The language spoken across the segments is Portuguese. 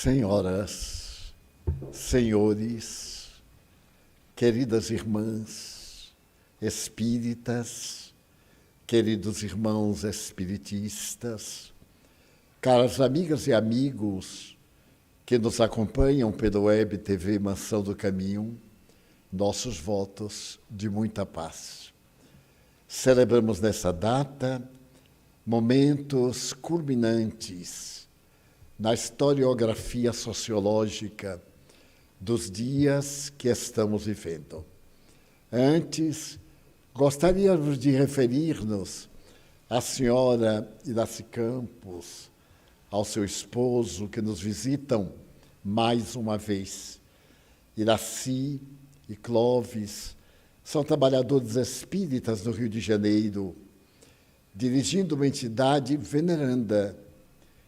Senhoras, senhores, queridas irmãs espíritas, queridos irmãos espiritistas, caras amigas e amigos que nos acompanham pela Web TV Mansão do Caminho, nossos votos de muita paz. Celebramos nessa data momentos culminantes na historiografia sociológica dos dias que estamos vivendo. Antes, gostaríamos de referir-nos à senhora Iraci Campos, ao seu esposo, que nos visitam mais uma vez. Iraci e Clóvis são trabalhadores espíritas do Rio de Janeiro, dirigindo uma entidade veneranda,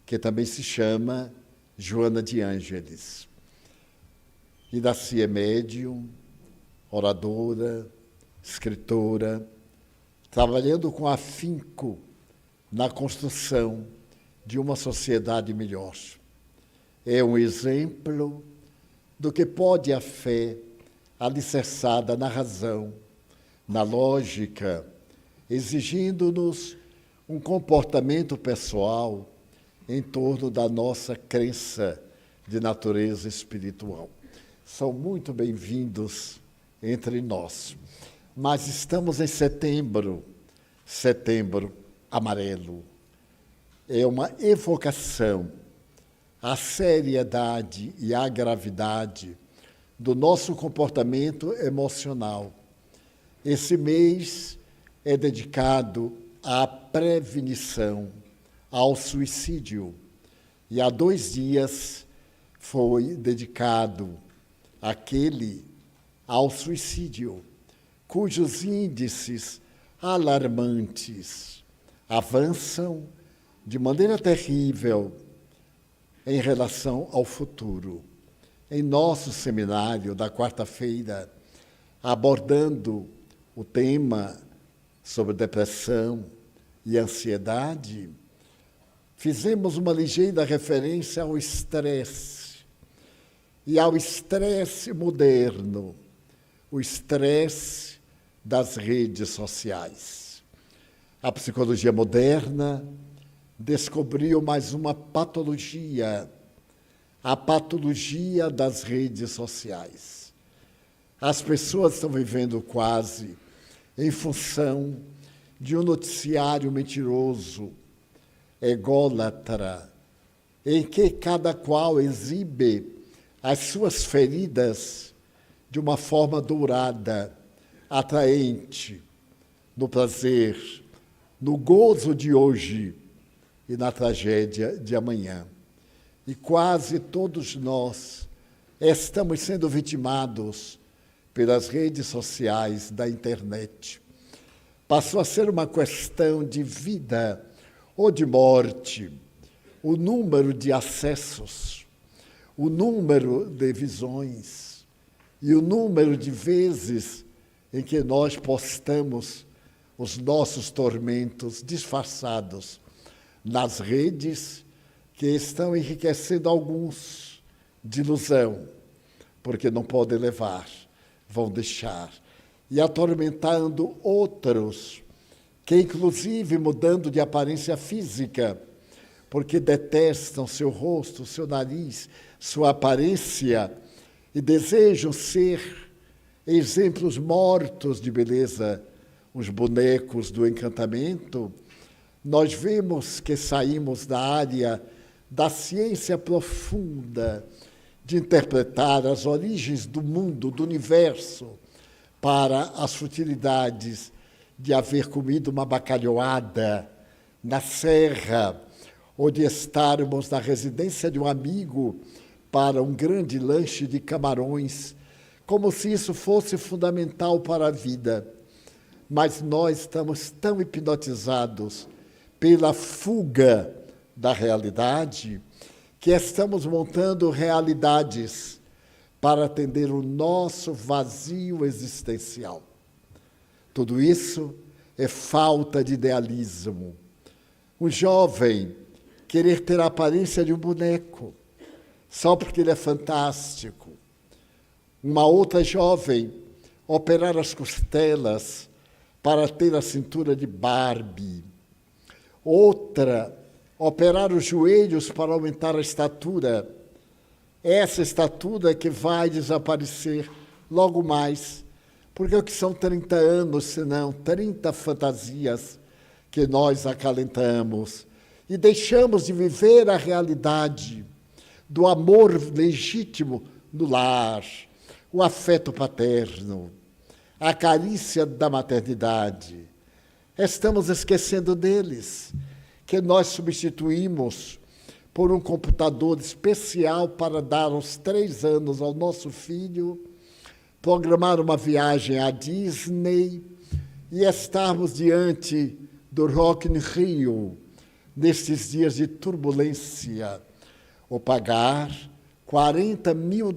que também se chama Joana de Ângeles. Iraci é médium, oradora, escritora, trabalhando com afinco na construção de uma sociedade melhor. É um exemplo do que pode a fé alicerçada na razão, na lógica, exigindo-nos um comportamento pessoal em torno da nossa crença de natureza espiritual. São muito bem-vindos entre nós. Mas estamos em setembro amarelo. É uma evocação à seriedade e à gravidade do nosso comportamento emocional. Esse mês é dedicado à prevenição, ao suicídio. E há 2 dias foi dedicado àquele ao suicídio, cujos índices alarmantes avançam de maneira terrível em relação ao futuro. Em nosso seminário da quarta-feira, abordando o tema sobre depressão e ansiedade, fizemos uma ligeira referência ao estresse e ao estresse moderno, o estresse das redes sociais. A psicologia moderna descobriu mais uma patologia, a patologia das redes sociais. As pessoas estão vivendo quase em função de um noticiário mentiroso, ególatra, em que cada qual exibe as suas feridas de uma forma dourada, atraente, no prazer, no gozo de hoje e na tragédia de amanhã. E quase todos nós estamos sendo vitimados pelas redes sociais da internet. Passou a ser uma questão de vida ou de morte, o número de acessos, o número de visões e o número de vezes em que nós postamos os nossos tormentos disfarçados nas redes, que estão enriquecendo alguns de ilusão, porque não podem levar, vão deixar, e atormentando outros, que inclusive mudando de aparência física, porque detestam seu rosto, seu nariz, sua aparência, e desejam ser exemplos mortos de beleza, os bonecos do encantamento. Nós vemos que saímos da área da ciência profunda, de interpretar as origens do mundo, do universo, para as futilidades de haver comido uma bacalhoada na serra, ou de estarmos na residência de um amigo para um grande lanche de camarões, como se isso fosse fundamental para a vida. Mas nós estamos tão hipnotizados pela fuga da realidade, que estamos montando realidades para atender o nosso vazio existencial. Tudo isso é falta de idealismo. Um jovem querer ter a aparência de um boneco, só porque ele é fantástico. Uma outra jovem operar as costelas para ter a cintura de Barbie. Outra, operar os joelhos para aumentar a estatura. Essa estatura que vai desaparecer logo mais, porque o que são 30 anos, senão 30 fantasias que nós acalentamos e deixamos de viver a realidade do amor legítimo no lar, o afeto paterno, a carícia da maternidade. Estamos esquecendo deles, que nós substituímos por um computador especial para dar aos 3 anos ao nosso filho, programar uma viagem à Disney e estarmos diante do Rock in Rio, nestes dias de turbulência, ou pagar $40 mil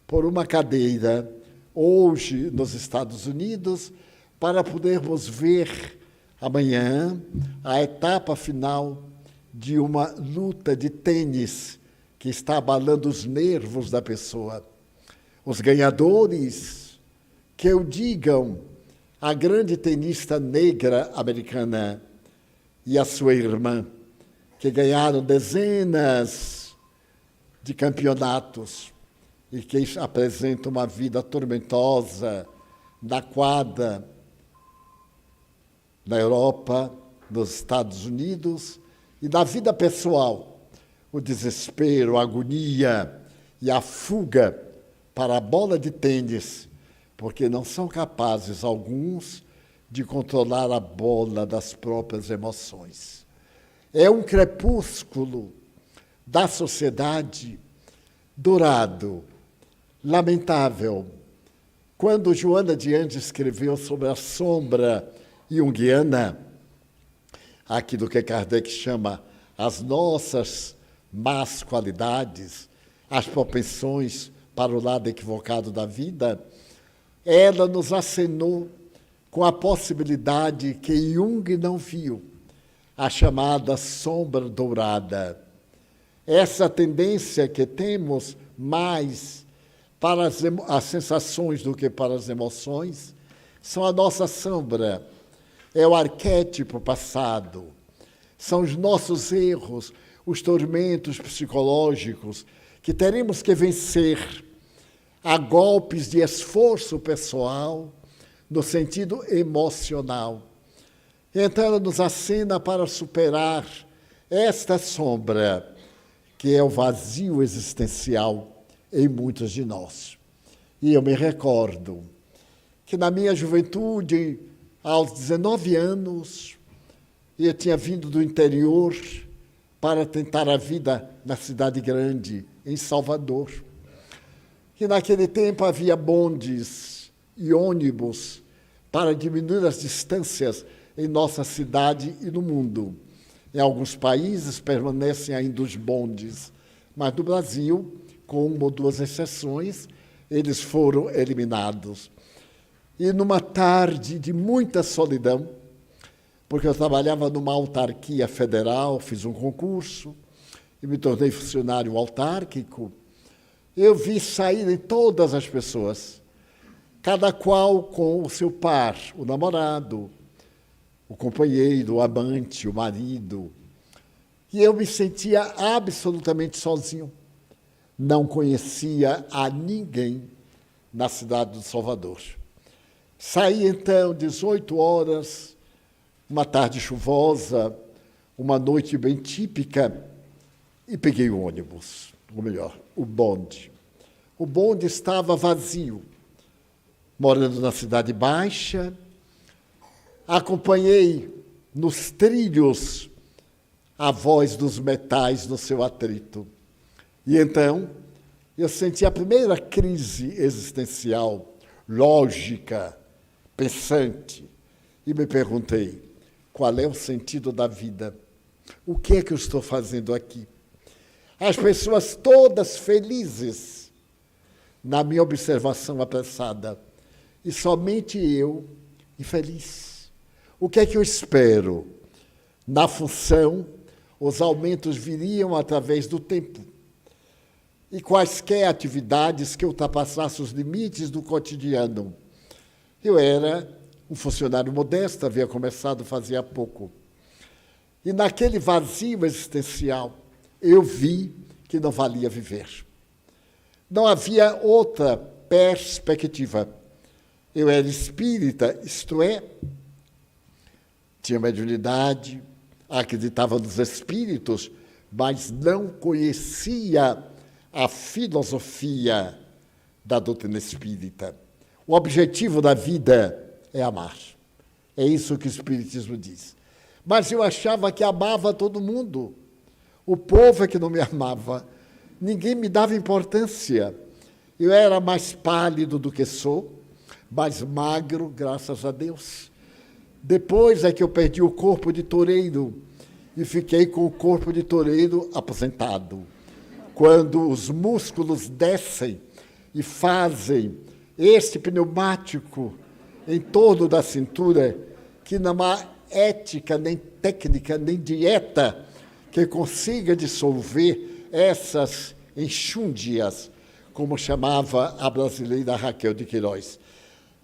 por uma cadeira, hoje nos Estados Unidos, para podermos ver amanhã a etapa final de uma luta de tênis que está abalando os nervos da pessoa. Os ganhadores, que eu digam, a grande tenista negra americana e a sua irmã, que ganharam dezenas de campeonatos e que apresentam uma vida tormentosa na quadra, na Europa, nos Estados Unidos, e na vida pessoal, o desespero, a agonia e a fuga para a bola de tênis, porque não são capazes, alguns, de controlar a bola das próprias emoções. É um crepúsculo da sociedade dourado, lamentável. Quando Joana de Andes escreveu sobre a sombra junguiana, aquilo que Kardec chama as nossas más qualidades, as propensões para o lado equivocado da vida, ela nos acenou com a possibilidade que Jung não viu, a chamada sombra dourada. Essa tendência que temos mais para as sensações do que para as emoções são a nossa sombra, é o arquétipo passado, são os nossos erros, os tormentos psicológicos que teremos que vencer a golpes de esforço pessoal, no sentido emocional. Então, ela nos acena para superar esta sombra, que é o vazio existencial em muitos de nós. E eu me recordo que na minha juventude, aos 19 anos, eu tinha vindo do interior para tentar a vida na cidade grande, em Salvador. E naquele tempo havia bondes e ônibus para diminuir as distâncias em nossa cidade e no mundo. Em alguns países permanecem ainda os bondes, mas no Brasil, com uma ou duas exceções, eles foram eliminados. E numa tarde de muita solidão, porque eu trabalhava numa autarquia federal, fiz um concurso e me tornei funcionário autárquico, eu vi saírem todas as pessoas, cada qual com o seu par, o namorado, o companheiro, o amante, o marido. E eu me sentia absolutamente sozinho. Não conhecia a ninguém na cidade de Salvador. Saí, então, 18 horas, uma tarde chuvosa, uma noite bem típica, e peguei o ônibus, ou melhor, o bonde. O bonde estava vazio. Morando na Cidade Baixa, acompanhei nos trilhos a voz dos metais no seu atrito. E então, eu senti a primeira crise existencial, lógica, pensante, e me perguntei, qual é o sentido da vida? O que é que eu estou fazendo aqui? As pessoas todas felizes, na minha observação apressada, e somente eu infeliz. O que é que eu espero? Na função, os aumentos viriam através do tempo. e quaisquer atividades que ultrapassassem os limites do cotidiano. Eu era um funcionário modesto, havia começado fazia pouco. E naquele vazio existencial, eu vi que não valia viver. Não havia outra perspectiva. Eu era espírita, isto é, tinha mediunidade, acreditava nos espíritos, mas não conhecia a filosofia da doutrina espírita. O objetivo da vida é amar. É isso que o Espiritismo diz. Mas eu achava que amava todo mundo. O povo é que não me amava. Ninguém me dava importância. Eu era mais pálido do que sou, mais magro, graças a Deus. Depois é que eu perdi o corpo de toureiro e fiquei com o corpo de toureiro aposentado. Quando os músculos descem e fazem este pneumático em torno da cintura, que não há ética, nem técnica, nem dieta que consiga dissolver essas enxúndias, como chamava a brasileira Raquel de Queiroz.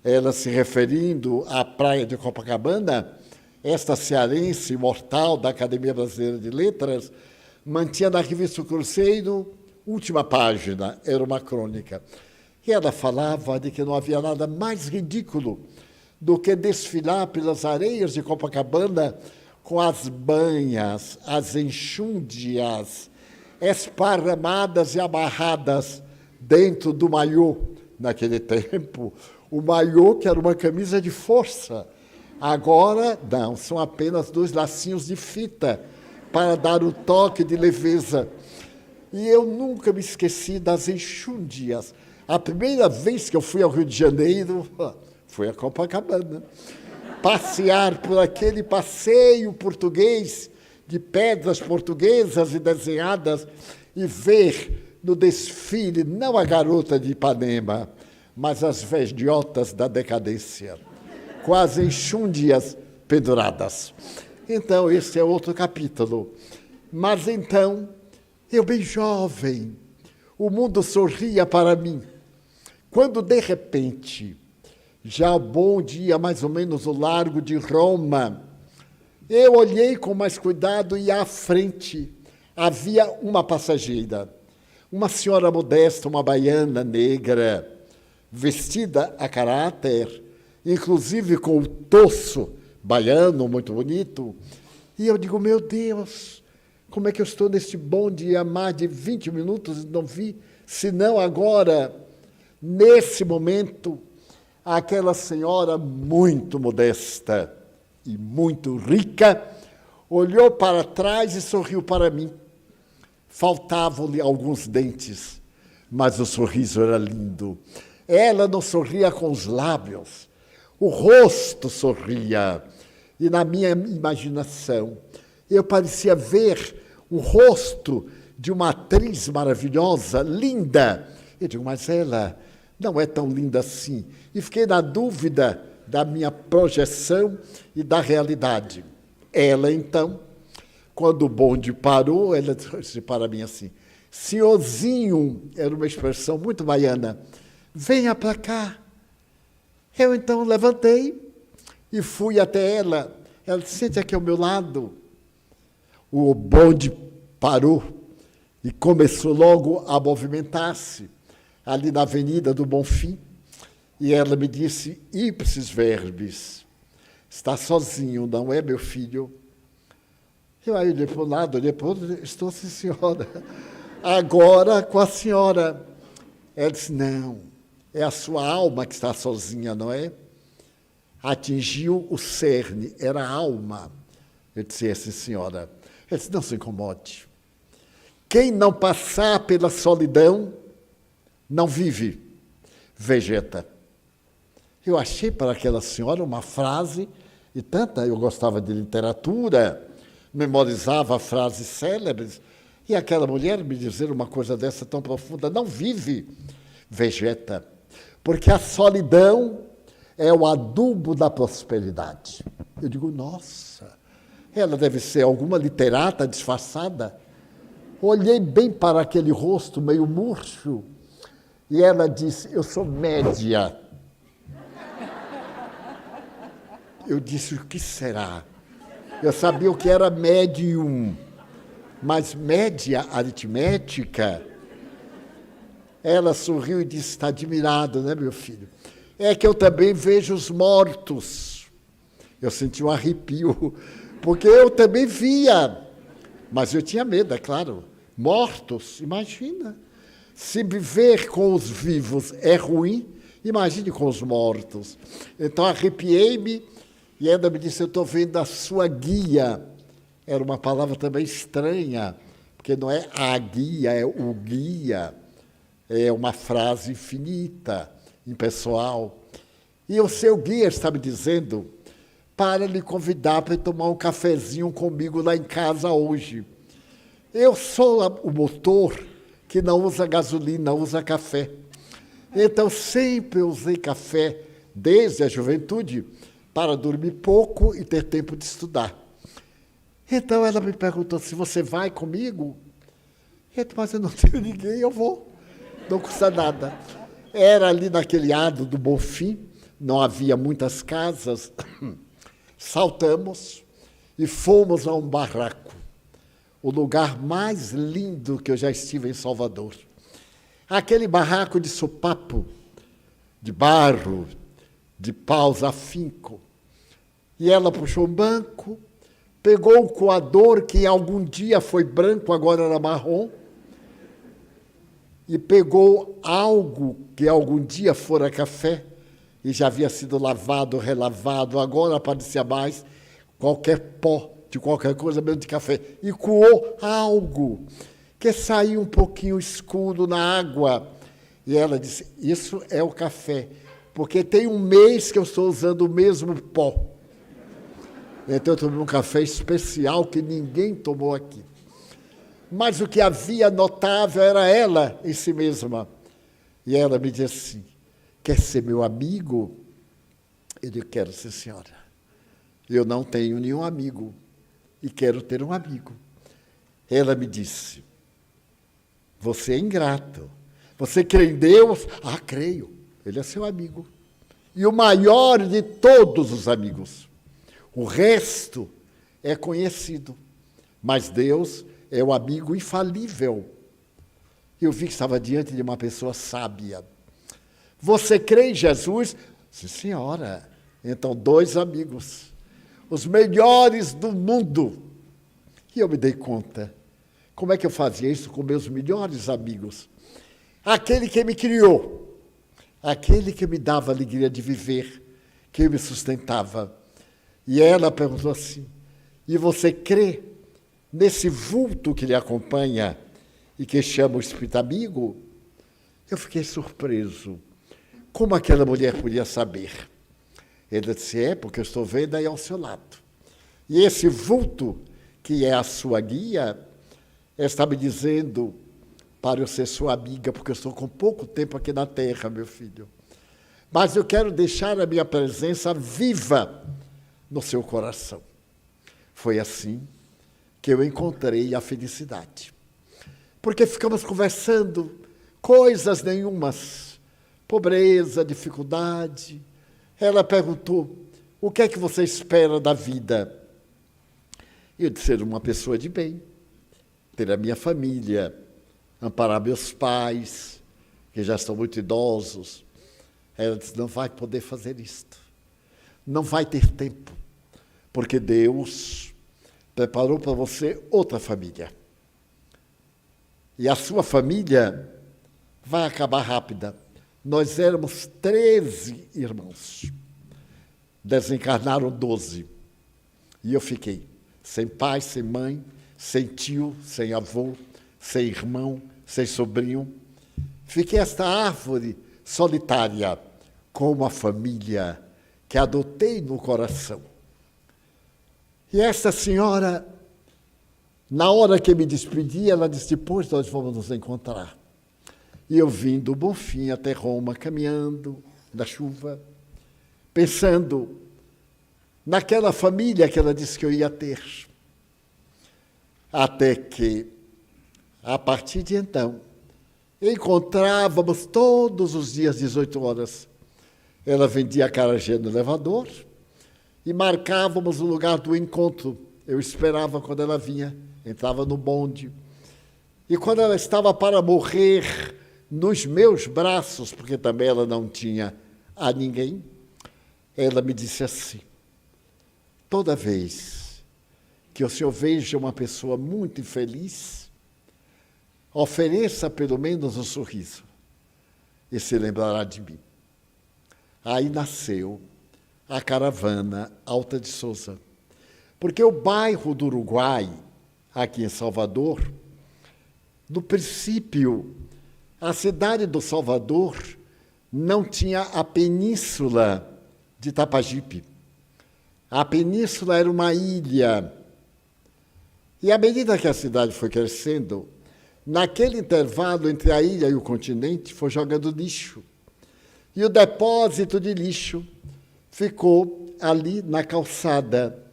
Ela, se referindo à praia de Copacabana, esta cearense imortal da Academia Brasileira de Letras, mantinha na revista O Cruzeiro, última página, era uma crônica. E ela falava de que não havia nada mais ridículo do que desfilar pelas areias de Copacabana com as banhas, as enxúndias, esparramadas e amarradas dentro do maiô. Naquele tempo, o maiô, que era uma camisa de força. Agora, não, são apenas 2 lacinhos de fita para dar o toque de leveza. E eu nunca me esqueci das enxúndias. A primeira vez que eu fui ao Rio de Janeiro, foi a Copacabana. Passear por aquele passeio português de pedras portuguesas e desenhadas e ver no desfile não a garota de Ipanema, mas as velhotas da decadência, com as enxúndias penduradas. Então, esse é outro capítulo. Mas então, eu bem jovem, o mundo sorria para mim, quando de repente, já bom dia, mais ou menos o largo de Roma, eu olhei com mais cuidado e à frente havia uma passageira, uma senhora modesta, uma baiana negra, vestida a caráter, inclusive com o tosso baiano muito bonito. E eu digo, meu Deus, como é que eu estou neste bonde há mais de 20 minutos e não vi, senão agora, nesse momento, aquela senhora muito modesta e muito rica, olhou para trás e sorriu para mim. Faltavam-lhe alguns dentes, mas o sorriso era lindo. Ela não sorria com os lábios, o rosto sorria. E na minha imaginação, eu parecia ver o rosto de uma atriz maravilhosa, linda. Eu digo, mas ela não é tão linda assim. E fiquei na dúvida da minha projeção e da realidade. Ela, então, quando o bonde parou, ela disse para mim assim, senhorzinho, era uma expressão muito baiana, venha para cá. Eu, então, levantei e fui até ela. Ela disse, sente aqui ao meu lado. O bonde parou e começou logo a movimentar-se ali na Avenida do Bonfim. E ela me disse, ipsis verbis, está sozinho, não é, meu filho? Eu aí olhei para o lado, olhei para o outro, estou sim, senhora. Agora com a senhora. Ela disse, não, é a sua alma que está sozinha, não é? Atingiu o cerne, era a alma. Eu disse, sim, senhora. Ela disse, não se incomode. Quem não passar pela solidão, não vive, vegeta. Eu achei para aquela senhora uma frase, e tanta, eu gostava de literatura, memorizava frases célebres, e aquela mulher me dizer uma coisa dessa tão profunda, não vive, vegeta, porque a solidão é o adubo da prosperidade. Eu digo, nossa, ela deve ser alguma literata disfarçada. Olhei bem para aquele rosto meio murcho e ela disse, eu sou média. Eu disse, o que será? Eu sabia o que era médium, mas média aritmética? Ela sorriu e disse, está admirado, né, meu filho? É que eu também vejo os mortos. Eu senti um arrepio, porque eu também via, mas eu tinha medo, é claro. Mortos, imagina. Se viver com os vivos é ruim, imagine com os mortos. Então arrepiei-me e ela me disse, eu estou vendo a sua guia. Era uma palavra também estranha, porque não é a guia, é o guia. É uma frase infinita, impessoal. E o seu guia está me dizendo para lhe convidar para tomar um cafezinho comigo lá em casa hoje. Eu sou o motor que não usa gasolina, usa café. Então, sempre usei café, desde a juventude, para dormir pouco e ter tempo de estudar. Então, ela me perguntou se você vai comigo? Eu disse, mas eu não tenho ninguém, eu vou. Não custa nada. Era ali naquele lado do Bonfim, não havia muitas casas. Saltamos e fomos a um barraco, o lugar mais lindo que eu já estive em Salvador. Aquele barraco de sopapo, de barro, de paus afinco. E ela puxou um banco, pegou um coador que algum dia foi branco, agora era marrom, e pegou algo que algum dia fora café, e já havia sido lavado, relavado, agora parecia mais qualquer pó de qualquer coisa, mesmo de café, e coou algo que saiu um pouquinho escuro na água. E ela disse, isso é o café, porque tem um mês que eu estou usando o mesmo pó. Então eu tomei um café especial que ninguém tomou aqui. Mas o que havia notável era ela em si mesma. E ela me disse assim, quer ser meu amigo? Eu disse, quero, sim, senhora. Eu não tenho nenhum amigo e quero ter um amigo. Ela me disse, você é ingrato. Você crê em Deus? Ah, creio. Ele é seu amigo. E o maior de todos os amigos. O resto é conhecido. Mas Deus é o amigo infalível. Eu vi que estava diante de uma pessoa sábia. Você crê em Jesus? Sim, senhora. Então, 2 amigos. Os melhores do mundo. E eu me dei conta. Como é que eu fazia isso com meus melhores amigos? Aquele que me criou. Aquele que me dava a alegria de viver. Que me sustentava. E ela perguntou assim, e você crê nesse vulto que lhe acompanha e que chama o Espírito Amigo? Eu fiquei surpreso. Como aquela mulher podia saber? Ele disse, porque eu estou vendo aí ao seu lado. E esse vulto, que é a sua guia, está me dizendo para eu ser sua amiga, porque eu estou com pouco tempo aqui na Terra, meu filho. Mas eu quero deixar a minha presença viva no seu coração. Foi assim que eu encontrei a felicidade. Porque ficamos conversando coisas nenhumas, pobreza, dificuldade. Ela perguntou, o que é que você espera da vida? Eu disse, ser uma pessoa de bem, ter a minha família, amparar meus pais, que já estão muito idosos. Ela disse, não vai poder fazer isto. Não vai ter tempo, porque Deus preparou para você outra família. E a sua família vai acabar rápida. Nós éramos 13 irmãos. Desencarnaram 12. E eu fiquei sem pai, sem mãe, sem tio, sem avô, sem irmão, sem sobrinho. Fiquei esta árvore solitária com uma família que adotei no coração. E esta senhora, na hora que me despedi, ela disse, depois nós vamos nos encontrar. E eu vim do Bonfim até Roma, caminhando na chuva, pensando naquela família que ela disse que eu ia ter. Até que A partir de então, encontrávamos todos os dias, 18 horas. Ela vendia acarajé no elevador e marcávamos o lugar do encontro. Eu esperava quando ela vinha, entrava no bonde. E quando ela estava para morrer nos meus braços, porque também ela não tinha a ninguém, ela me disse assim: toda vez que o senhor veja uma pessoa muito infeliz, ofereça pelo menos um sorriso e se lembrará de mim. Aí nasceu a caravana Alta de Souza, porque o bairro do Uruguai, aqui em Salvador, no princípio, a cidade do Salvador não tinha a península de Tapajipe. A península era uma ilha. E à medida que a cidade foi crescendo, naquele intervalo entre a ilha e o continente, foi jogando lixo. E o depósito de lixo ficou ali na calçada,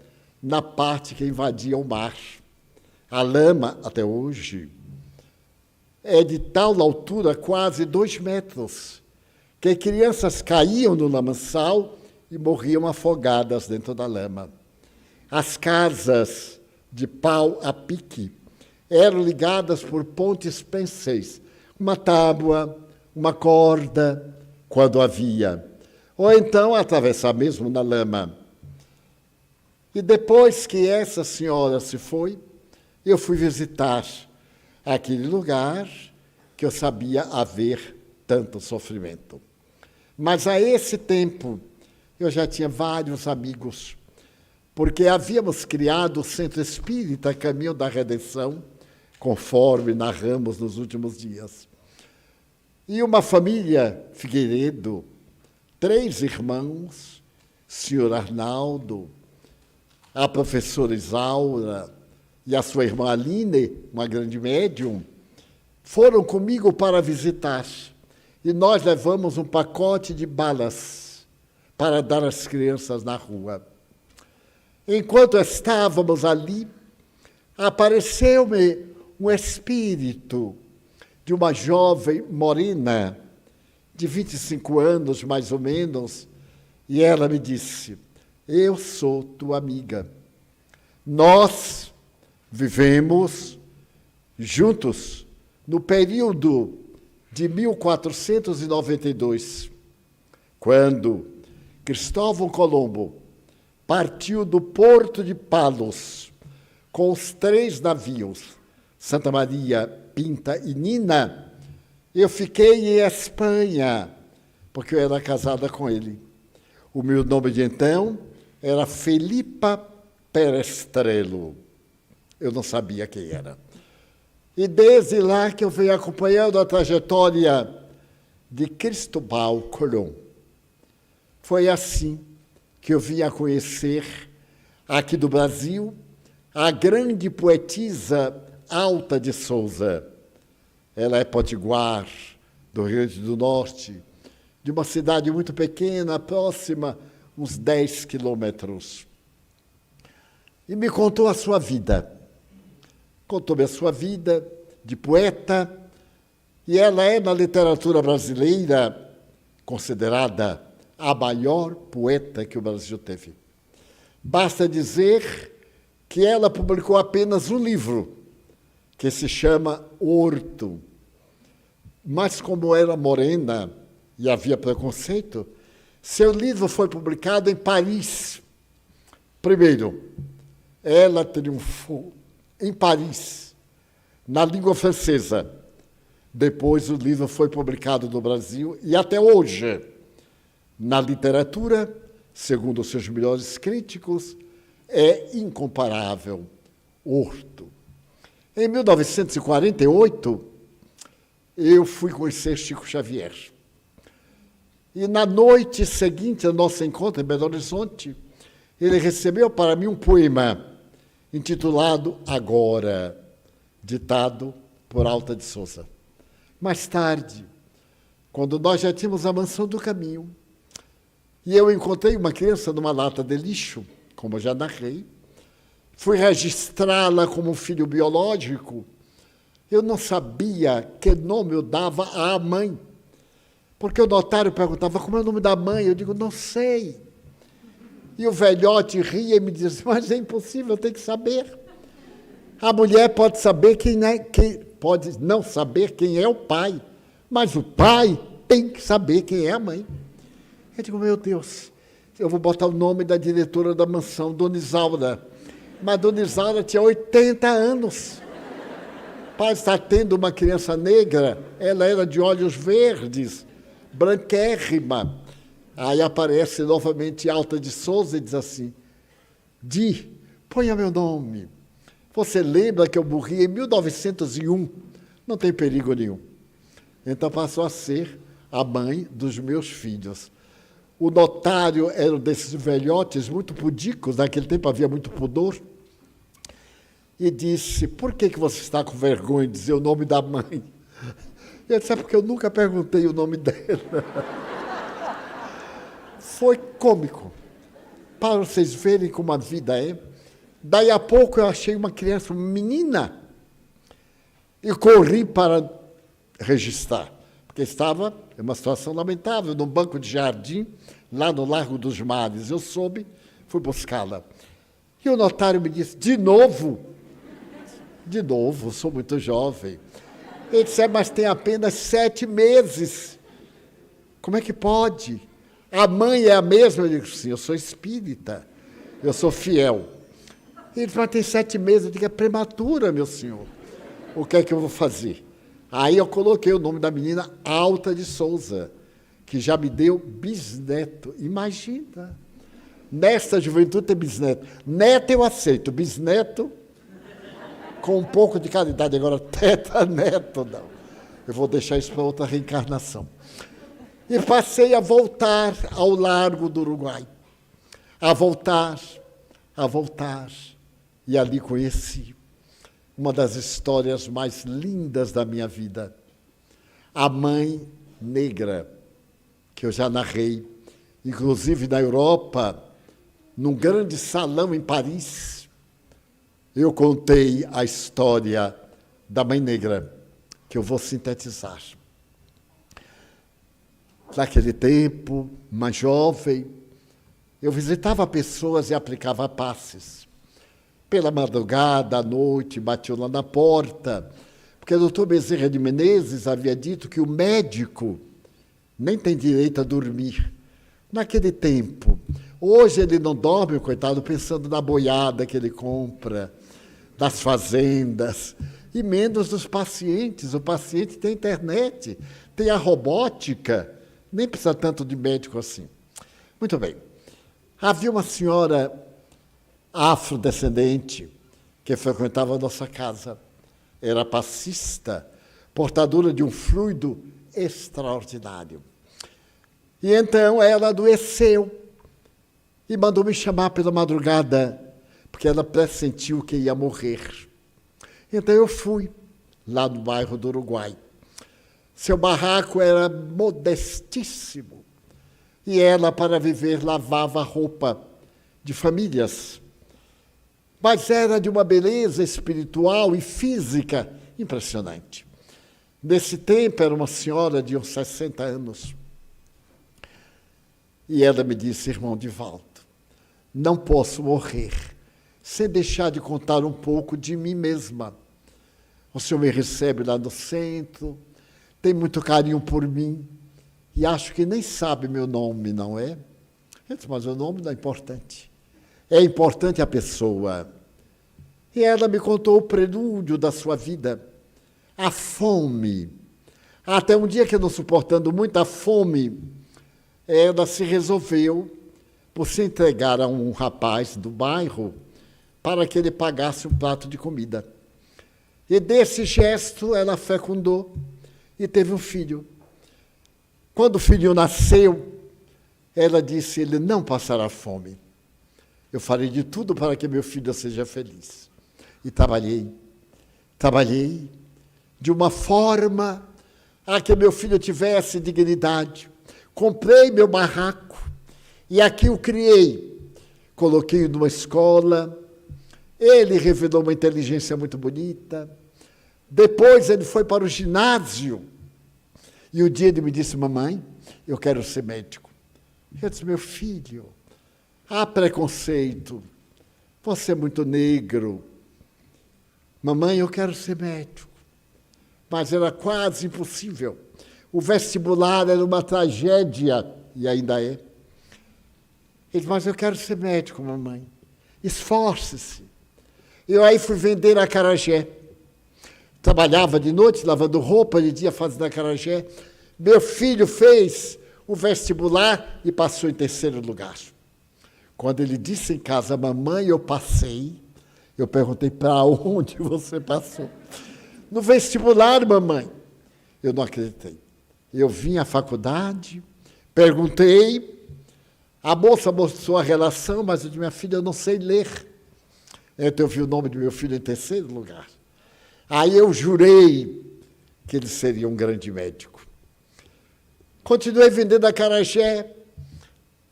na parte que invadia o mar. A lama, até hoje, é de tal altura, quase 2 metros, que crianças caíam no lamaçal e morriam afogadas dentro da lama. As casas de pau a pique eram ligadas por pontes penseis, uma tábua, uma corda, quando havia, ou então atravessar mesmo na lama. E depois que essa senhora se foi, eu fui visitar aquele lugar que eu sabia haver tanto sofrimento. Mas a esse tempo, eu já tinha vários amigos, porque havíamos criado o Centro Espírita Caminho da Redenção, conforme narramos nos últimos dias. E uma família, Figueiredo, 3 irmãos, senhor Arnaldo, a professora Isaura e a sua irmã Aline, uma grande médium, foram comigo para visitar. E nós levamos um pacote de balas para dar às crianças na rua. Enquanto estávamos ali, apareceu-me um espírito de uma jovem morena, de 25 anos, mais ou menos, e ela me disse: eu sou tua amiga. Nós vivemos juntos no período de 1492, quando Cristóvão Colombo partiu do porto de Palos com os 3 navios, Santa Maria, Pinta e Nina. Eu fiquei em Espanha, porque eu era casada com ele. O meu nome de então era Felipa Perestrelo. Eu não sabia quem era. E desde lá que eu venho acompanhando a trajetória de Cristóbal Colón. Foi assim que eu vim a conhecer, aqui do Brasil, a grande poetisa Alta de Souza. Ela é potiguar, do Rio Grande do Norte, de uma cidade muito pequena, próxima, uns 10 quilômetros. E me contou a sua vida. Contou-me a sua vida de poeta, e ela é, na literatura brasileira, considerada a maior poeta que o Brasil teve. Basta dizer que ela publicou apenas um livro, que se chama Horto. Mas como era morena e havia preconceito, seu livro foi publicado em Paris. Primeiro, ela triunfou em Paris, na língua francesa. Depois o livro foi publicado no Brasil e até hoje, na literatura, segundo os seus melhores críticos, é incomparável. Horto. Em 1948, eu fui conhecer Chico Xavier. E na noite seguinte ao nosso encontro em Belo Horizonte, ele recebeu para mim um poema intitulado Agora, ditado por Alta de Souza. Mais tarde, quando nós já tínhamos a Mansão do Caminho, e eu encontrei uma criança numa lata de lixo, como eu já narrei, fui registrá-la como filho biológico, Eu não sabia que nome eu dava à mãe. Porque o notário perguntava, como é o nome da mãe? Eu digo, não sei. E o velhote ria e me dizia, mas é impossível, eu tenho que saber. A mulher pode saber pode não saber quem é o pai, mas o pai tem que saber quem é a mãe. Eu digo, meu Deus, eu vou botar o nome da diretora da mansão, Dona Isaura. Mas Dona Isaura tinha 80 anos. Pai está tendo uma criança negra, ela era de olhos verdes, branquérrima. Aí aparece novamente Alta de Souza e diz assim, ponha meu nome. Você lembra que eu morri em 1901? Não tem perigo nenhum. Então passou a ser a mãe dos meus filhos. O notário era um desses velhotes muito pudicos, naquele tempo havia muito pudor, e disse, por que você está com vergonha de dizer o nome da mãe? Eu disse, porque eu nunca perguntei o nome dela. Foi cômico, para vocês verem como a vida é. Daí a pouco eu achei uma criança, uma menina, e corri para registrar, porque estava em uma situação lamentável, num banco de jardim, lá no Largo dos Mares. Eu soube, fui buscá-la. E o notário me disse, de novo, sou muito jovem. Ele disse, mas tem apenas 7 meses. Como é que pode? A mãe é a mesma? Eu digo, sim, eu sou espírita, eu sou fiel. Ele disse, mas tem 7 meses. Eu digo, é prematura, meu senhor. O que é que eu vou fazer? Aí eu coloquei o nome da menina Alta de Souza, que já me deu bisneto. Imagina. Nesta juventude tem bisneto. Neto eu aceito, bisneto com um pouco de caridade. Agora, tetraneto, não. Eu vou deixar isso para outra reencarnação. E passei a voltar ao Largo do Uruguai. A voltar. E ali conheci uma das histórias mais lindas da minha vida. A mãe negra, que eu já narrei, inclusive na Europa, num grande salão em Paris, eu contei a história da mãe negra, que eu vou sintetizar. Naquele tempo, mais jovem, eu visitava pessoas e aplicava passes. Pela madrugada, à noite, batiam lá na porta, porque o doutor Bezerra de Menezes havia dito que o médico nem tem direito a dormir. Naquele tempo, hoje ele não dorme, coitado, pensando na boiada que ele compra, das fazendas, e menos dos pacientes. O paciente tem internet, tem a robótica, nem precisa tanto de médico assim. Muito bem. Havia uma senhora afrodescendente que frequentava a nossa casa. Era passista, portadora de um fluido extraordinário. E então ela adoeceu e mandou me chamar pela madrugada, porque ela pressentiu que ia morrer. Então eu fui lá no bairro do Uruguai. Seu barraco era modestíssimo. E ela, para viver, lavava roupa de famílias. Mas era de uma beleza espiritual e física impressionante. Nesse tempo, era uma senhora de uns 60 anos. E ela me disse, irmão Divaldo, não posso morrer sem deixar de contar um pouco de mim mesma. O senhor me recebe lá no centro, tem muito carinho por mim, e acho que nem sabe meu nome, não é? Eu disse, mas o nome não é importante. É importante a pessoa. E ela me contou o prelúdio da sua vida, a fome. Até um dia que, não suportando muita fome, ela se resolveu por se entregar a um rapaz do bairro para que ele pagasse um prato de comida. E desse gesto ela fecundou e teve um filho. Quando o filho nasceu, ela disse, ele não passará fome. Eu farei de tudo para que meu filho seja feliz. E trabalhei de uma forma a que meu filho tivesse dignidade. Comprei meu barraco e aqui o criei. Coloquei-o numa escola, ele revelou uma inteligência muito bonita, Depois ele foi para o ginásio. E um dia ele me disse, mamãe, eu quero ser médico. Eu disse, meu filho, há preconceito. Você é muito negro. Mamãe, eu quero ser médico. Mas era quase impossível. O vestibular era uma tragédia, e ainda é. Ele disse, mas eu quero ser médico, mamãe. Esforce-se. Eu aí fui vender acarajé. Trabalhava de noite, lavando roupa, de dia fazendo acarajé. Meu filho fez o vestibular e passou em terceiro lugar. Quando ele disse em casa, mamãe, eu passei, eu perguntei, para onde você passou? No vestibular, mamãe. Eu não acreditei. Eu vim à faculdade, perguntei, a moça mostrou a relação, mas eu disse, minha filha, eu não sei ler. Então eu vi o nome do meu filho em terceiro lugar. Aí eu jurei que ele seria um grande médico. Continuei vendendo acarajé,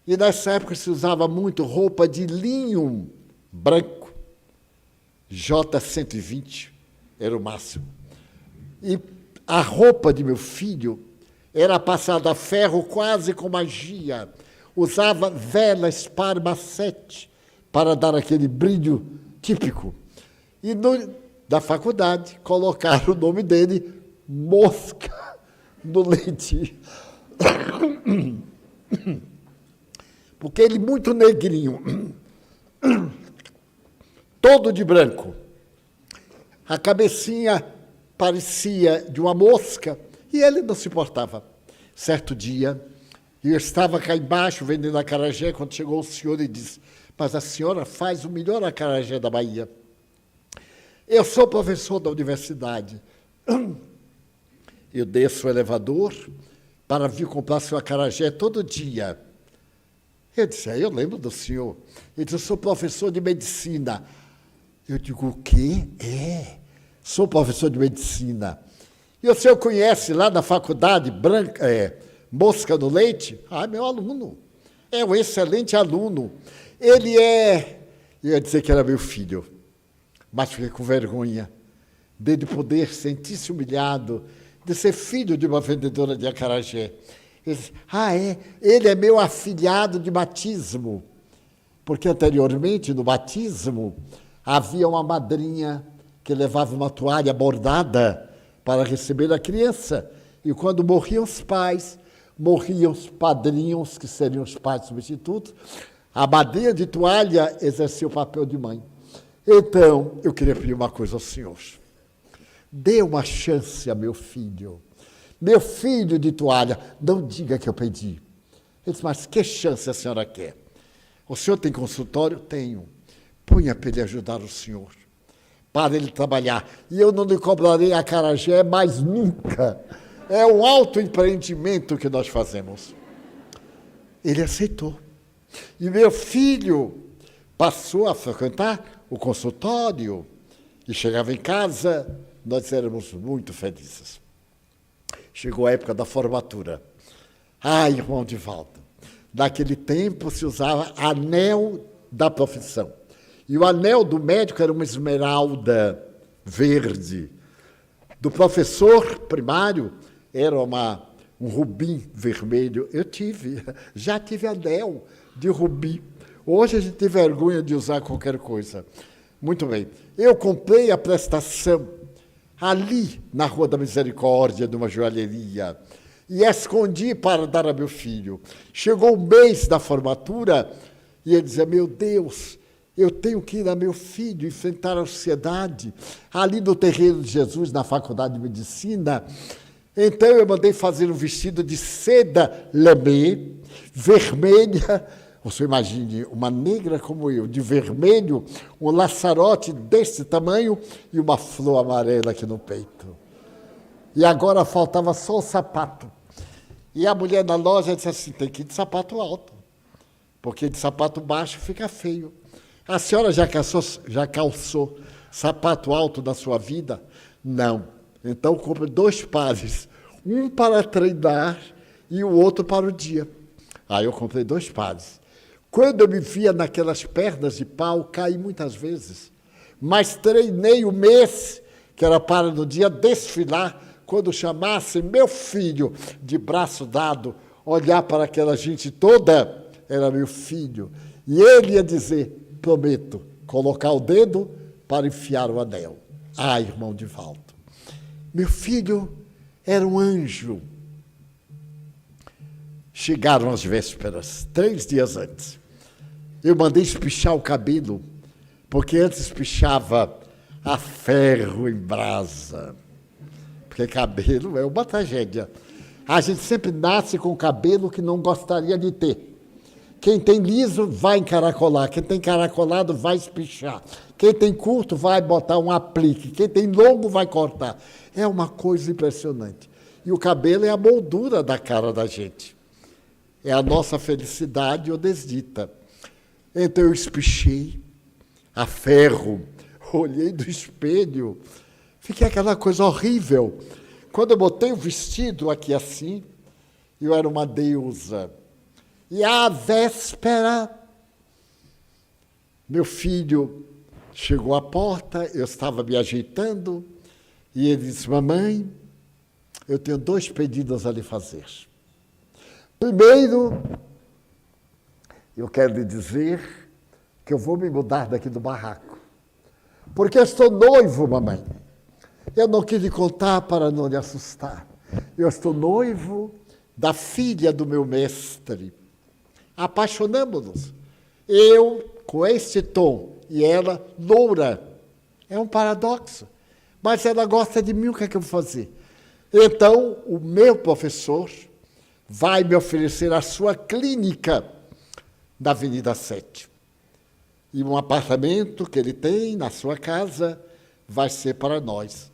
e nessa época se usava muito roupa de linho branco, J120 era o máximo. E a roupa de meu filho era passada a ferro quase com magia. Usava velas Parma-7 para dar aquele brilho típico. E da faculdade colocaram o nome dele, Mosca, no leite. Porque ele muito negrinho, todo de branco. A cabecinha parecia de uma mosca e ele não se importava. Certo dia, eu estava cá embaixo vendendo acarajé quando chegou o senhor e disse, mas a senhora faz o melhor acarajé da Bahia. Eu sou professor da universidade. Eu desço o elevador para vir comprar seu acarajé todo dia. Eu disse, eu lembro do senhor. Ele disse, eu sou professor de medicina. Eu digo, o quê? Sou professor de medicina. E o senhor conhece lá na faculdade Mosca no Leite? Ah, meu aluno. É um excelente aluno. Ele é... Eu ia dizer que era meu filho, mas fiquei com vergonha dele poder sentir-se humilhado de ser filho de uma vendedora de acarajé. Ele disse, ele é meu afilhado de batismo. Porque anteriormente, no batismo, havia uma madrinha que levava uma toalha bordada para receber a criança. E quando morriam os pais, morriam os padrinhos, que seriam os pais substitutos, a madrinha de toalha exercia o papel de mãe. Então, eu queria pedir uma coisa ao senhor. Dê uma chance a meu filho. Meu filho de toalha, não diga que eu pedi. Ele disse, mas que chance a senhora quer? O senhor tem consultório? Tenho. Ponha para ele ajudar o senhor, para ele trabalhar. E eu não lhe cobrarei acarajé mais nunca. É um autoempreendimento que nós fazemos. Ele aceitou. E meu filho passou a frequentar o consultório e chegava em casa, nós éramos muito felizes. Chegou a época da formatura. Irmão Divaldo, naquele tempo se usava anel da profissão. E o anel do médico era uma esmeralda verde. Do professor primário era um rubim vermelho. Eu já tive anel de rubim. Hoje a gente tem vergonha de usar qualquer coisa. Muito bem. Eu comprei a prestação ali na Rua da Misericórdia, numa joalheria, e escondi para dar a meu filho. Chegou o mês da formatura e ele dizia, meu Deus, eu tenho que ir a meu filho enfrentar a sociedade ali no terreiro de Jesus, na Faculdade de Medicina. Então eu mandei fazer um vestido de seda lamé, vermelha. Você imagine uma negra como eu, de vermelho, um laçarote desse tamanho e uma flor amarela aqui no peito. E agora faltava só o sapato. E a mulher na loja disse assim, tem que ir de sapato alto, porque de sapato baixo fica feio. A senhora já calçou sapato alto na sua vida? Não. Então compre 2 pares, um para treinar e o outro para o dia. Aí eu comprei 2 pares. Quando eu me via naquelas pernas de pau, caí muitas vezes. Mas treinei o mês que era para no dia desfilar, quando chamasse meu filho de braço dado, olhar para aquela gente toda, era meu filho. E ele ia dizer, prometo, colocar o dedo para enfiar o anel. Ah, irmão Divaldo, meu filho era um anjo. Chegaram as vésperas, 3 dias antes. Eu mandei espichar o cabelo, porque antes espichava a ferro em brasa. Porque cabelo é uma tragédia. A gente sempre nasce com cabelo que não gostaria de ter. Quem tem liso vai encaracolar, quem tem encaracolado vai espichar. Quem tem curto vai botar um aplique, quem tem longo vai cortar. É uma coisa impressionante. E o cabelo é a moldura da cara da gente. É a nossa felicidade ou desdita. Então eu espichei a ferro, olhei do espelho, fiquei aquela coisa horrível. Quando eu botei o vestido aqui assim, eu era uma deusa. E à véspera, meu filho chegou à porta, eu estava me ajeitando, e ele disse, mamãe, eu tenho 2 pedidos a lhe fazer. Primeiro, eu quero lhe dizer que eu vou me mudar daqui do barraco. Porque eu estou noivo, mamãe. Eu não quis lhe contar para não lhe assustar. Eu estou noivo da filha do meu mestre. Apaixonamos-nos. Eu, com este tom, e ela, loura. É um paradoxo. Mas ela gosta de mim, o que é que eu vou fazer? Então, o meu professor vai me oferecer a sua clínica na Avenida 7. E um apartamento que ele tem na sua casa vai ser para nós.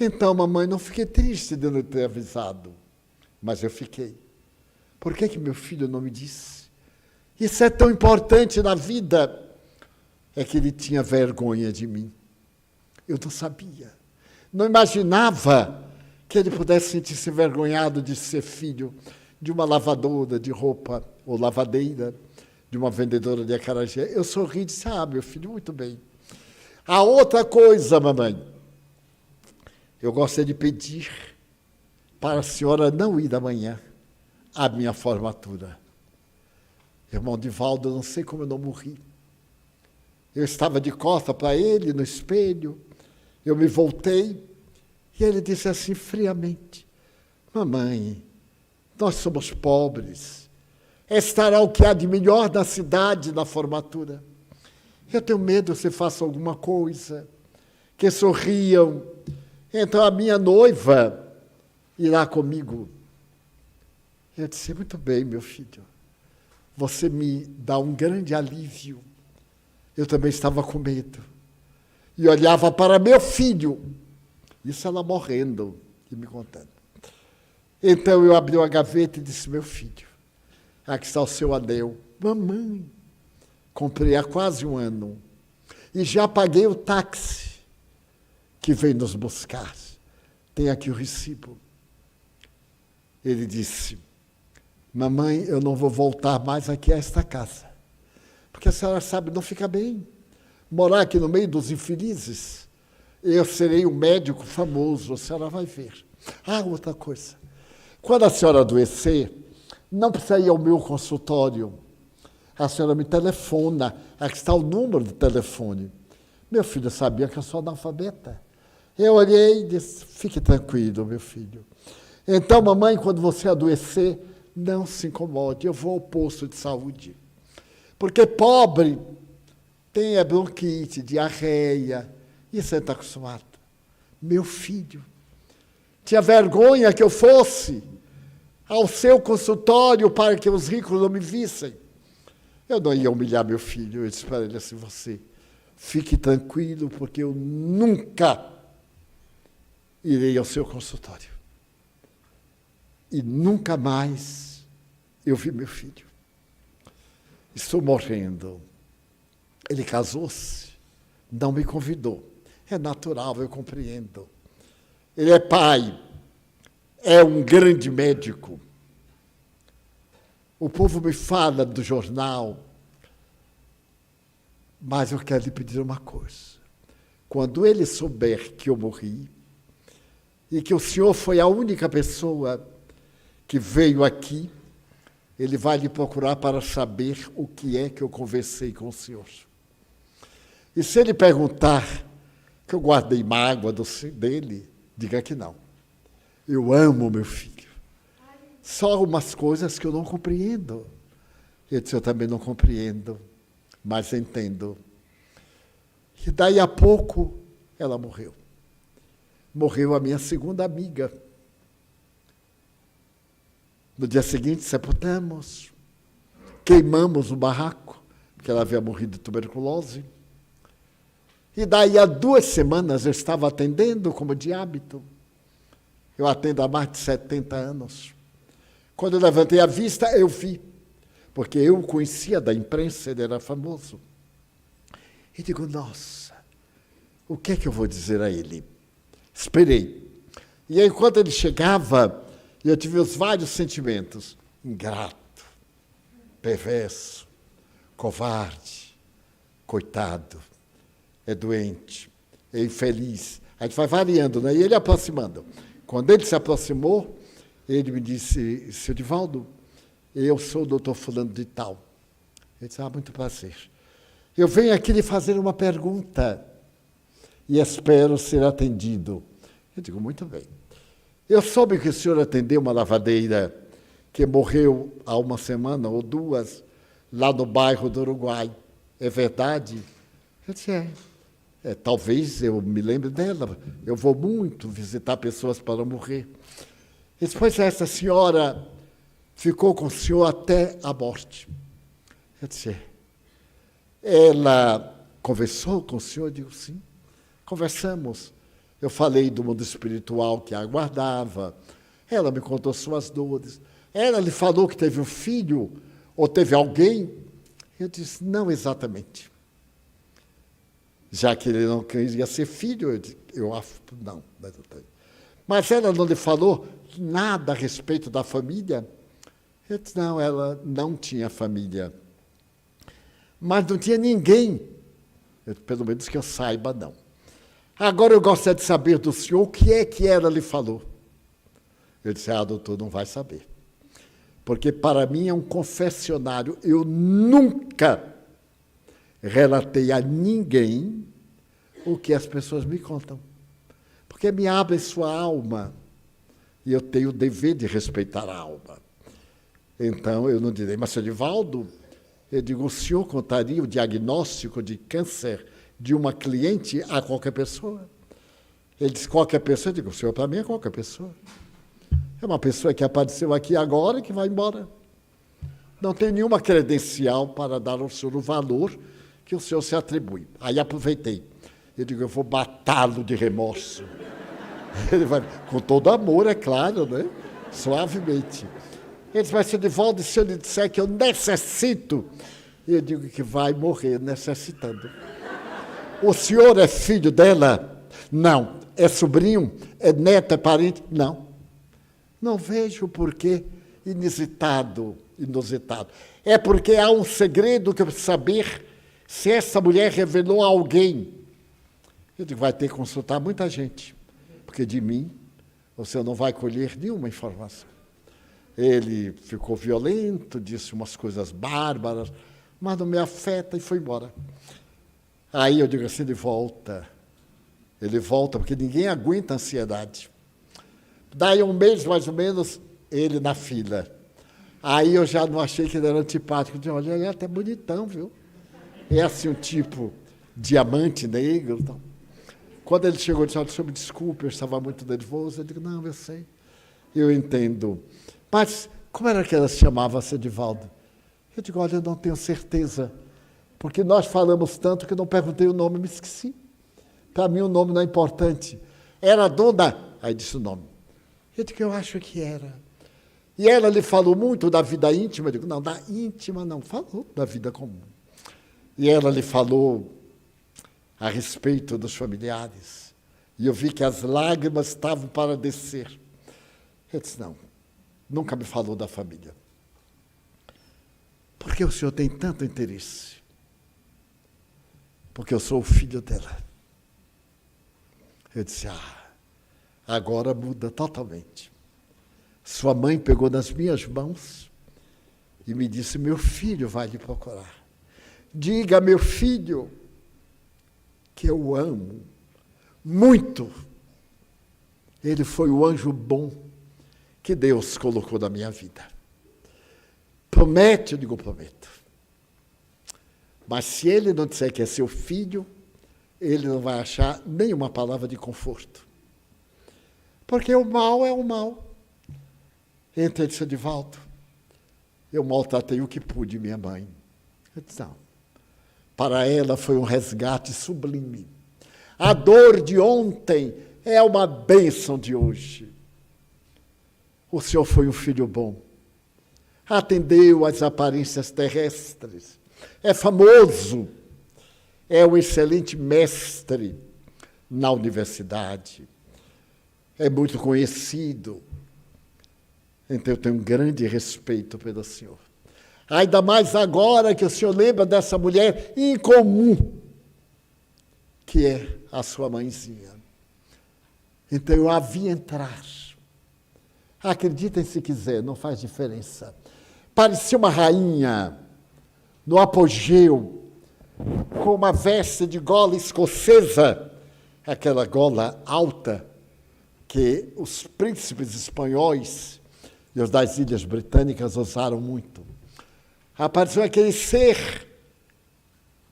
Então, mamãe, não fiquei triste de não ter avisado, mas eu fiquei. Por que meu filho não me disse? Isso é tão importante na vida. É que ele tinha vergonha de mim. Eu não sabia. Não imaginava que ele pudesse sentir-se envergonhado de ser filho de uma lavadora de roupa, ou lavadeira, de uma vendedora de acarajé. Eu sorri e disse, meu filho, muito bem. A outra coisa, mamãe, eu gostaria de pedir para a senhora não ir amanhã à minha formatura. Irmão Divaldo, eu não sei como eu não morri. Eu estava de costas para ele, no espelho, eu me voltei, e ele disse assim, friamente, mamãe, nós somos pobres, estará o que há de melhor da cidade na formatura. Eu tenho medo que você faça alguma coisa, que sorriam. Então a minha noiva irá comigo. Eu disse, muito bem, meu filho, você me dá um grande alívio. Eu também estava com medo. E olhava para meu filho, isso ela morrendo e me contando. Então eu abri uma gaveta e disse, meu filho, aqui está o seu anel. Mamãe, comprei há quase 1 ano e já paguei o táxi que vem nos buscar. Tem aqui o recibo. Ele disse, mamãe, eu não vou voltar mais aqui a esta casa, porque a senhora sabe, não fica bem morar aqui no meio dos infelizes. Eu serei um médico famoso, a senhora vai ver. Outra coisa. Quando a senhora adoecer, não precisa ir ao meu consultório. A senhora me telefona, aqui está o número de telefone. Meu filho sabia que eu sou analfabeta. Eu olhei e disse, fique tranquilo, meu filho. Então, mamãe, quando você adoecer, não se incomode, eu vou ao posto de saúde. Porque pobre tem bronquite, diarreia, e você está acostumado. Meu filho, tinha vergonha que eu fosse ao seu consultório para que os ricos não me vissem. Eu não ia humilhar meu filho, eu disse para ele assim, você fique tranquilo, porque eu nunca irei ao seu consultório. E nunca mais eu vi meu filho. Estou morrendo. Ele casou-se, não me convidou. É natural, eu compreendo. Ele é pai, é um grande médico. O povo me fala do jornal, mas eu quero lhe pedir uma coisa. quando ele souber que eu morri e que o senhor foi a única pessoa que veio aqui, ele vai lhe procurar para saber o que é que eu conversei com o senhor. E se ele perguntar que eu guardei mágoa dele, diga que não. Eu amo meu filho. Só umas coisas que eu não compreendo. Eu disse, eu também não compreendo, mas entendo. E daí a pouco, ela morreu. Morreu a minha segunda amiga. No dia seguinte, sepultamos, queimamos o barraco, porque ela havia morrido de tuberculose. E daí, há 2 semanas, eu estava atendendo como de hábito. Eu atendo há mais de 70 anos. Quando eu levantei a vista, eu vi, porque eu o conhecia da imprensa, ele era famoso. E digo, nossa, o que é que eu vou dizer a ele? Esperei. E aí, enquanto ele chegava, eu tive os vários sentimentos. Ingrato, perverso, covarde, coitado, é doente, é infeliz. A gente vai variando, né? E ele aproximando. Quando ele se aproximou, ele me disse, seu Divaldo, eu sou o doutor fulano de tal. Ele disse, muito prazer. Eu venho aqui lhe fazer uma pergunta e espero ser atendido. Eu digo, muito bem. Eu soube que o senhor atendeu uma lavadeira que morreu há 1 semana ou 2, lá no bairro do Uruguai. É verdade? Eu disse, talvez eu me lembre dela. Eu vou muito visitar pessoas para morrer. E depois essa senhora ficou com o senhor até a morte. Eu disse, ela conversou com o senhor? Eu digo, sim, conversamos. Eu falei do mundo espiritual que a aguardava. Ela me contou suas dores. Ela lhe falou que teve um filho ou teve alguém? Eu disse, não exatamente. Já que ele não queria ser filho, eu acho, não. Mas ela não lhe falou nada a respeito da família? Eu disse, não, ela não tinha família. Mas não tinha ninguém, pelo menos que eu saiba, não. Agora eu gostaria de saber do senhor o que é que ela lhe falou. Eu disse, doutor, não vai saber. Porque para mim é um confessionário. Eu nunca relatei a ninguém o que as pessoas me contam. Porque me abre sua alma. E eu tenho o dever de respeitar a alma. Então, eu não direi, mas, senhor Divaldo, eu digo, o senhor contaria o diagnóstico de câncer de uma cliente a qualquer pessoa? Ele disse, qualquer pessoa? Eu digo, o senhor, para mim, é qualquer pessoa. É uma pessoa que apareceu aqui agora e que vai embora. Não tem nenhuma credencial para dar ao senhor o valor que o senhor se atribui. Aí aproveitei. Eu digo, eu vou matá-lo de remorso. Ele vai, com todo amor, é claro, né? Suavemente. Ele disse, mas, senhor Divaldo, se eu lhe disser que eu necessito, eu digo que vai morrer necessitando. O senhor é filho dela? Não. É sobrinho? É neto? É parente? Não. Não vejo porquê inusitado. É porque há um segredo que eu preciso saber se essa mulher revelou a alguém. Eu digo, vai ter que consultar muita gente, porque de mim você não vai colher nenhuma informação. Ele ficou violento, disse umas coisas bárbaras, mas não me afeta e foi embora. Aí eu digo assim, ele volta, porque ninguém aguenta a ansiedade. Daí 1 mês, mais ou menos, ele na fila. Aí eu já não achei que ele era antipático. Eu disse, olha, ele é até bonitão, viu? É assim um tipo diamante negro. Então. Quando ele chegou, ele disse, olha, senhor, me desculpe, eu estava muito nervoso. Eu digo, não, eu sei, eu entendo. Mas como era que ela se chamava, seu Divaldo? Eu digo, olha, eu não tenho certeza. Porque nós falamos tanto que eu não perguntei o nome, me esqueci. Para mim o nome não é importante. Era dona... Aí disse o nome. Eu digo, eu acho que era. E ela lhe falou muito da vida íntima. Eu digo, não, da íntima não, falou da vida comum. E ela lhe falou a respeito dos familiares. E eu vi que as lágrimas estavam para descer. Eu disse, não, nunca me falou da família. Por que o senhor tem tanto interesse? Porque eu sou o filho dela. Eu disse, agora muda totalmente. Sua mãe pegou nas minhas mãos e me disse, meu filho vai lhe procurar. Diga, meu filho, que eu o amo muito. Ele foi o anjo bom que Deus colocou na minha vida. Promete? Eu digo, prometo. Mas se ele não disser que é seu filho, ele não vai achar nenhuma palavra de conforto. Porque o mal é o mal. Então ele disse, Edivaldo, eu maltratei o que pude minha mãe. Eu disse, não. Para ela foi um resgate sublime. A dor de ontem é uma bênção de hoje. O senhor foi um filho bom. Atendeu às aparências terrestres. É famoso. É um excelente mestre na universidade. É muito conhecido. Então eu tenho um grande respeito pelo senhor. Ainda mais agora que o senhor lembra dessa mulher incomum, que é a sua mãezinha. Então eu a vi entrar. Acreditem se quiser, não faz diferença. Parecia uma rainha, no apogeu, com uma veste de gola escocesa, aquela gola alta que os príncipes espanhóis e os das Ilhas Britânicas usaram muito. Apareceu aquele ser,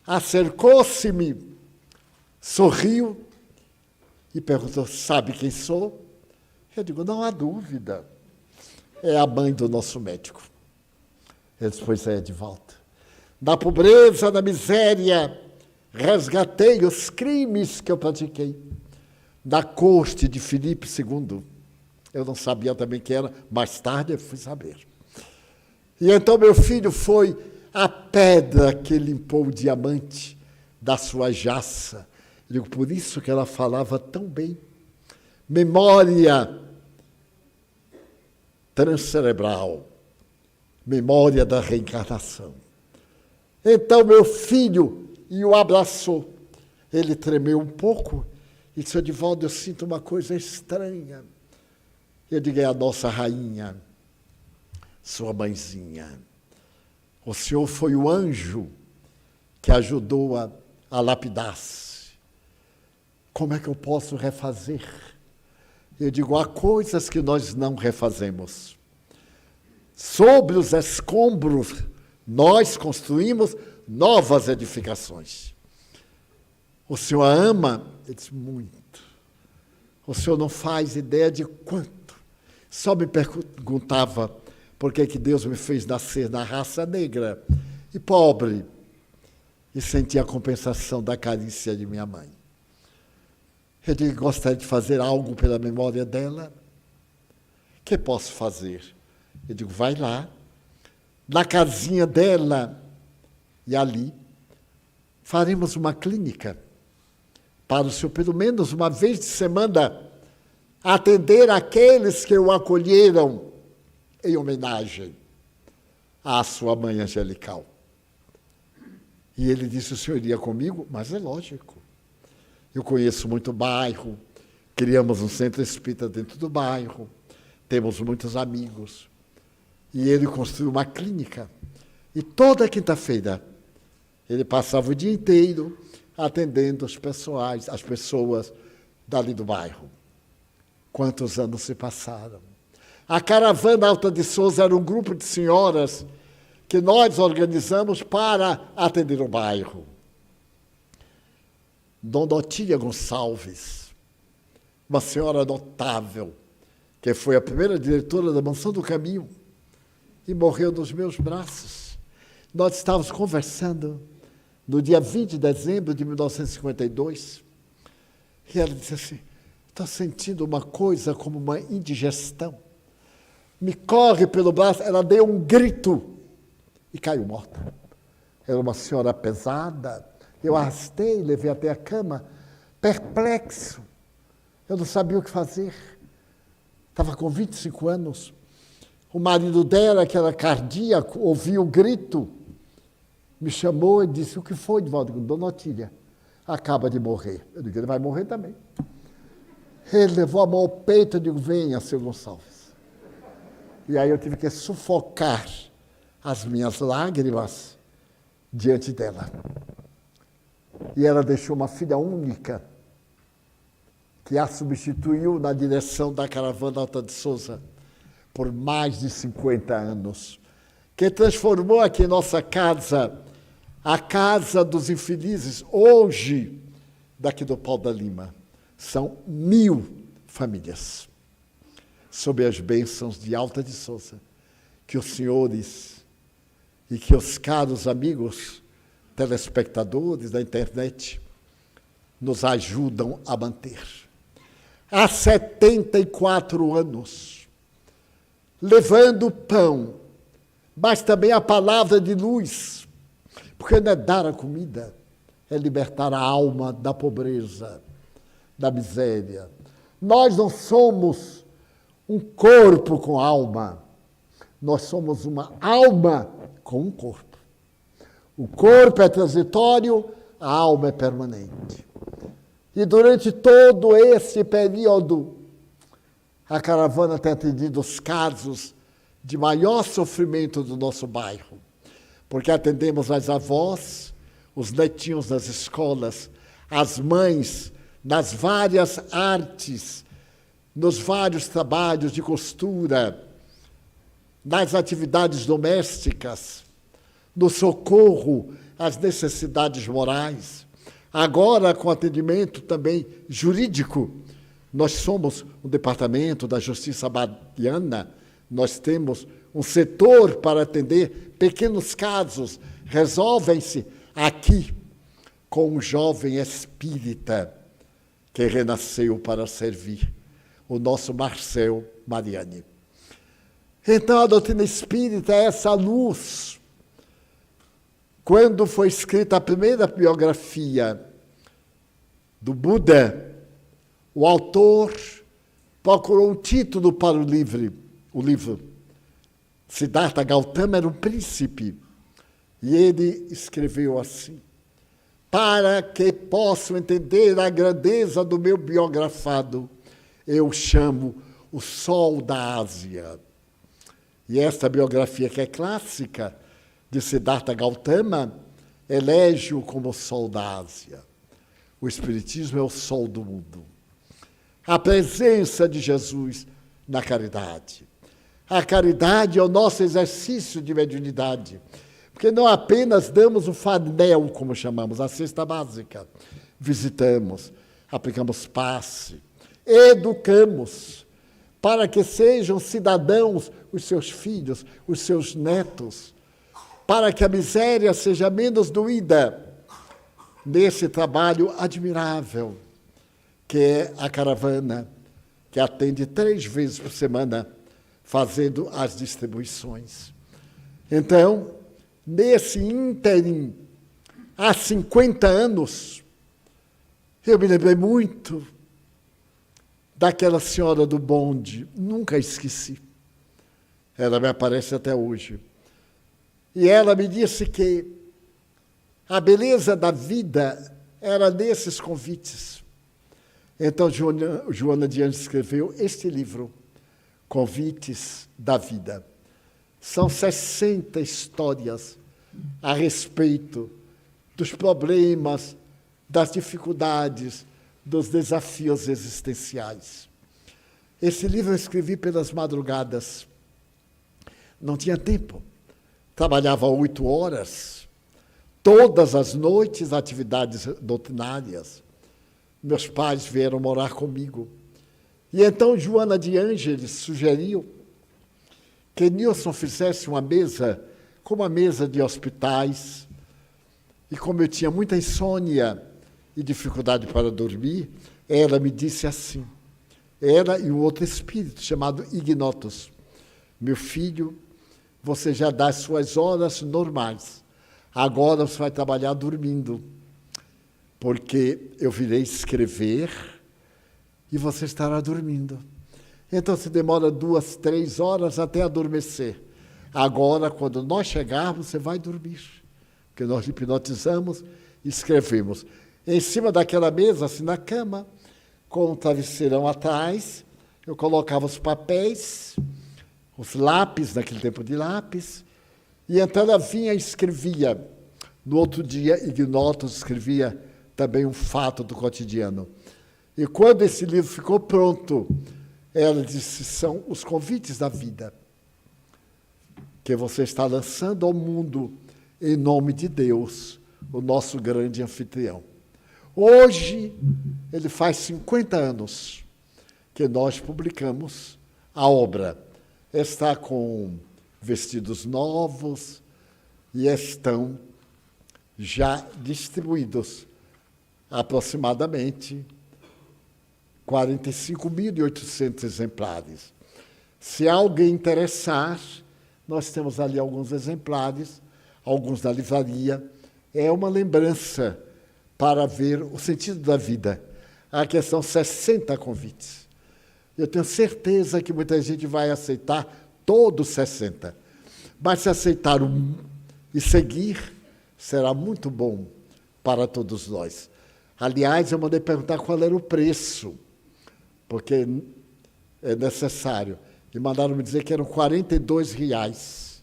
acercou-se-me, sorriu e perguntou, sabe quem sou? Eu digo, não há dúvida, é a mãe do nosso médico. Ele disse, pois é, Edivaldo. Na pobreza, na miséria, resgatei os crimes que eu pratiquei. Da corte de Filipe II. Eu não sabia também quem era, mais tarde eu fui saber. E então meu filho foi a pedra que limpou o diamante da sua jaça. Eu digo, por isso que ela falava tão bem. Memória transcerebral. Memória da reencarnação. Então meu filho e o abraçou. Ele tremeu um pouco e disse, Edivaldo, eu sinto uma coisa estranha. Eu digo, é a nossa rainha, sua mãezinha. O senhor foi o anjo que ajudou a lapidar-se. Como é que eu posso refazer? Eu digo, há coisas que nós não refazemos. Sobre os escombros, nós construímos novas edificações. O senhor a ama? Ele disse, muito. O senhor não faz ideia de quanto. Só me perguntava por que Deus me fez nascer na raça negra e pobre e sentia a compensação da carícia de minha mãe. Eu digo, gostaria de fazer algo pela memória dela. O que posso fazer? Eu digo, vai lá, na casinha dela, e ali faremos uma clínica para o senhor, pelo menos uma vez de semana, atender aqueles que o acolheram em homenagem à sua mãe angelical. E ele disse, o senhor iria comigo? Mas é lógico. Eu conheço muito o bairro, criamos um centro espírita dentro do bairro, temos muitos amigos. E ele construiu uma clínica. E toda quinta-feira ele passava o dia inteiro atendendo as pessoas dali do bairro. Quantos anos se passaram? A Caravana Alta de Souza era um grupo de senhoras que nós organizamos para atender o bairro. Dona Otília Gonçalves, uma senhora notável, que foi a primeira diretora da Mansão do Caminho, e morreu nos meus braços. Nós estávamos conversando no dia 20 de dezembro de 1952, e ela disse assim, estou sentindo uma coisa como uma indigestão. Me corre pelo braço, ela deu um grito e caiu morta. Era uma senhora pesada, eu arrastei, levei até a cama, perplexo. Eu não sabia o que fazer. Estava com 25 anos. O marido dela, que era cardíaco, ouviu o grito, me chamou e disse, o que foi, Edivaldo? Dona Otília, acaba de morrer. Eu digo, ele vai morrer também. Ele levou a mão ao peito e eu digo, venha, seu Gonçalves. E aí eu tive que sufocar as minhas lágrimas diante dela. E ela deixou uma filha única, que a substituiu na direção da caravana Alta de Souza por mais de 50 anos, que transformou aqui nossa casa, a casa dos infelizes, hoje, daqui do Pau da Lima. São 1000 famílias, sob as bênçãos de Alta de Souza, que os senhores e que os caros amigos telespectadores da internet nos ajudam a manter. Há 74 anos, levando pão, mas também a palavra de luz, porque não é dar a comida, é libertar a alma da pobreza, da miséria. Nós não somos um corpo com alma, nós somos uma alma com um corpo. O corpo é transitório, a alma é permanente. E durante todo esse período, a caravana tem atendido os casos de maior sofrimento do nosso bairro, porque atendemos as avós, os netinhos nas escolas, as mães nas várias artes, nos vários trabalhos de costura, nas atividades domésticas, no socorro às necessidades morais. Agora, com atendimento também jurídico, nós somos o Departamento da Justiça Baiana, nós temos um setor para atender pequenos casos, resolvem-se aqui com um jovem espírita que renasceu para servir, o nosso Marcel Mariani. Então, a doutrina espírita é essa luz. Quando foi escrita a primeira biografia do Buda, o autor procurou um título para o livro. Siddhartha Gautama era um príncipe, e ele escreveu assim: para que possam entender a grandeza do meu biografado, eu chamo o Sol da Ásia. E esta biografia, que é clássica, de Siddhartha Gautama, elege-o como o Sol da Ásia. O Espiritismo é o Sol do mundo. A presença de Jesus na caridade. A caridade é o nosso exercício de mediunidade, porque não apenas damos o farnel, como chamamos, a cesta básica, visitamos, aplicamos passe, educamos, para que sejam cidadãos os seus filhos, os seus netos, para que a miséria seja menos doída, nesse trabalho admirável, que é a caravana, que atende 3 vezes por semana, fazendo as distribuições. Então, nesse ínterim, há 50 anos, eu me lembrei muito daquela senhora do bonde, nunca esqueci. Ela me aparece até hoje. E ela me disse que a beleza da vida era nesses convites. Então, Joana de Anjos escreveu este livro, Convites da Vida. São 60 histórias a respeito dos problemas, das dificuldades, dos desafios existenciais. Esse livro eu escrevi pelas madrugadas. Não tinha tempo. Trabalhava 8 horas, todas as noites, atividades doutrinárias. Meus pais vieram morar comigo. E então Joana de Ângeles sugeriu que Nilson fizesse uma mesa, como a mesa de hospitais. E como eu tinha muita insônia e dificuldade para dormir, ela me disse assim, ela e um outro espírito chamado Ignotus: meu filho, você já dá as suas horas normais, agora você vai trabalhar dormindo, porque eu virei escrever e você estará dormindo. Então, se demora 2, 3 horas até adormecer. Agora, quando nós chegarmos, você vai dormir, porque nós hipnotizamos e escrevemos. Em cima daquela mesa, assim, na cama, com um travesseirão atrás, eu colocava os papéis, os lápis, naquele tempo de lápis, e então ela vinha e escrevia. No outro dia, Ignotos escrevia também um fato do cotidiano. E quando esse livro ficou pronto, ela disse, são os convites da vida que você está lançando ao mundo em nome de Deus, o nosso grande anfitrião. Hoje, ele faz 50 anos que nós publicamos a obra. Está com vestidos novos e estão já distribuídos aproximadamente 45.800 exemplares. Se alguém interessar, nós temos ali alguns exemplares, alguns da livraria. É uma lembrança para ver o sentido da vida. Aqui são 60 convites. Eu tenho certeza que muita gente vai aceitar todos 60. Mas se aceitar um e seguir, será muito bom para todos nós. Aliás, eu mandei perguntar qual era o preço, porque é necessário. E mandaram me dizer que eram R$42.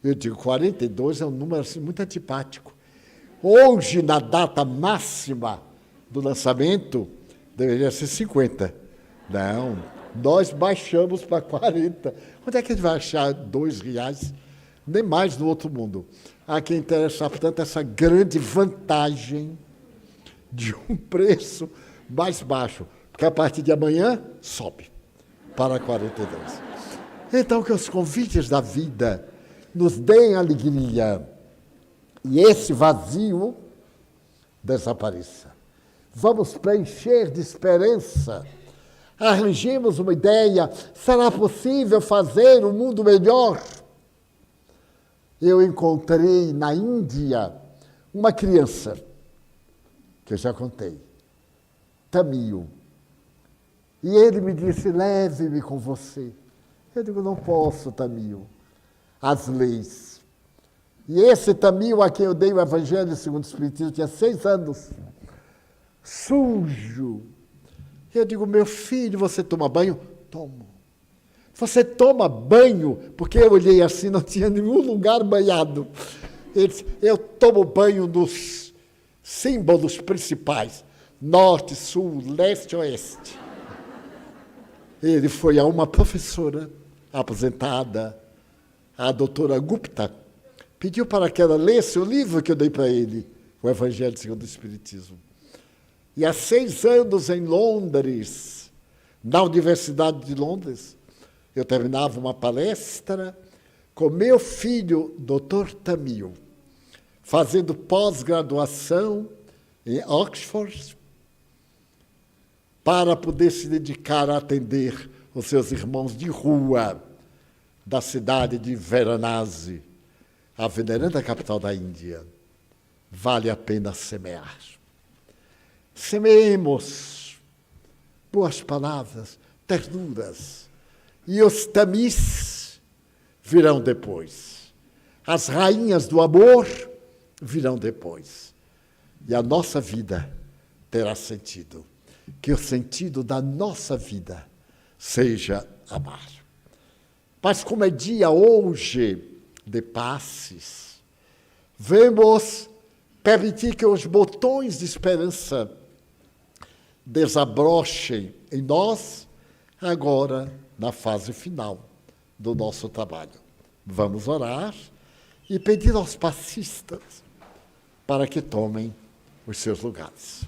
Eu digo, 42 é um número assim, muito antipático. Hoje, na data máxima do lançamento, deveria ser 50. Não, nós baixamos para 40. Onde é que a gente vai achar R$2? Nem mais no outro mundo. Há quem interessa, portanto, essa grande vantagem de um preço mais baixo, porque a partir de amanhã sobe para 42. Então, que os convites da vida nos deem alegria e esse vazio desapareça. Vamos preencher de esperança. Arranjemos uma ideia. Será possível fazer um mundo melhor? Eu encontrei na Índia uma criança, que eu já contei, Tamil. E ele me disse, leve-me com você. Eu digo, não posso, Tamil. As leis. E esse Tamil a quem eu dei o Evangelho segundo o Espiritismo tinha 6 anos. Sujo. Eu digo, meu filho, você toma banho? Tomo. Você toma banho? Porque eu olhei assim, não tinha nenhum lugar banhado. Ele disse, eu tomo banho nos símbolos principais. Norte, sul, leste, oeste. Ele foi a uma professora aposentada, a doutora Gupta, pediu para que ela lesse o livro que eu dei para ele, o Evangelho segundo o Espiritismo. E há 6 anos em Londres, na Universidade de Londres, eu terminava uma palestra com meu filho, Dr. Tamil, fazendo pós-graduação em Oxford, para poder se dedicar a atender os seus irmãos de rua da cidade de Varanasi, a veneranda capital da Índia. Vale a pena semear. Semeemos boas palavras, ternuras, e os tamis virão depois. As rainhas do amor virão depois. E a nossa vida terá sentido. Que o sentido da nossa vida seja amar. Mas como é dia hoje de passes, vamos permitir que os botões de esperança desabrochem em nós, agora na fase final do nosso trabalho. Vamos orar e pedir aos passistas para que tomem os seus lugares.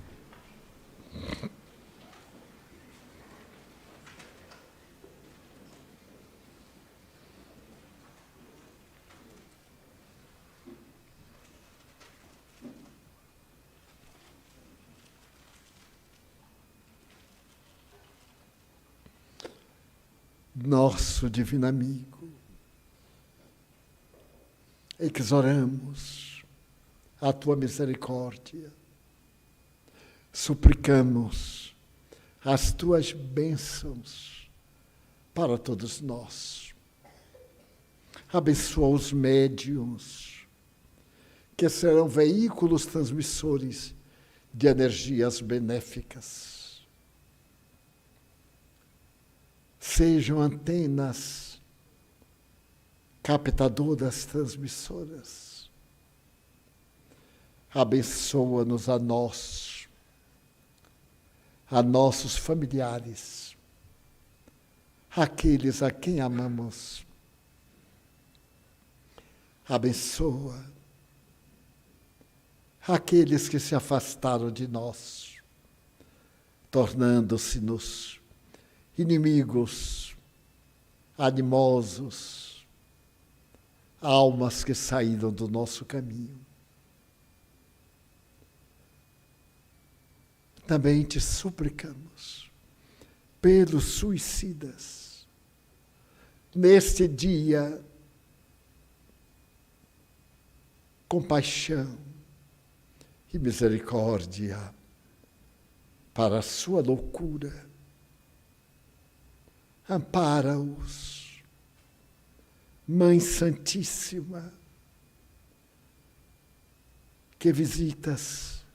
Nosso divino amigo, exoramos a tua misericórdia, suplicamos as tuas bênçãos para todos nós. Abençoa os médiuns, que serão veículos transmissores de energias benéficas. sejam antenas captadoras, transmissoras. Abençoa-nos a nós, a nossos familiares, aqueles a quem amamos. Abençoa aqueles que se afastaram de nós, tornando-se-nos inimigos, animosos, almas que saíram do nosso caminho. Também te suplicamos pelos suicidas, neste dia, compaixão e misericórdia para a sua loucura. Ampara-os, Mãe Santíssima, que visitas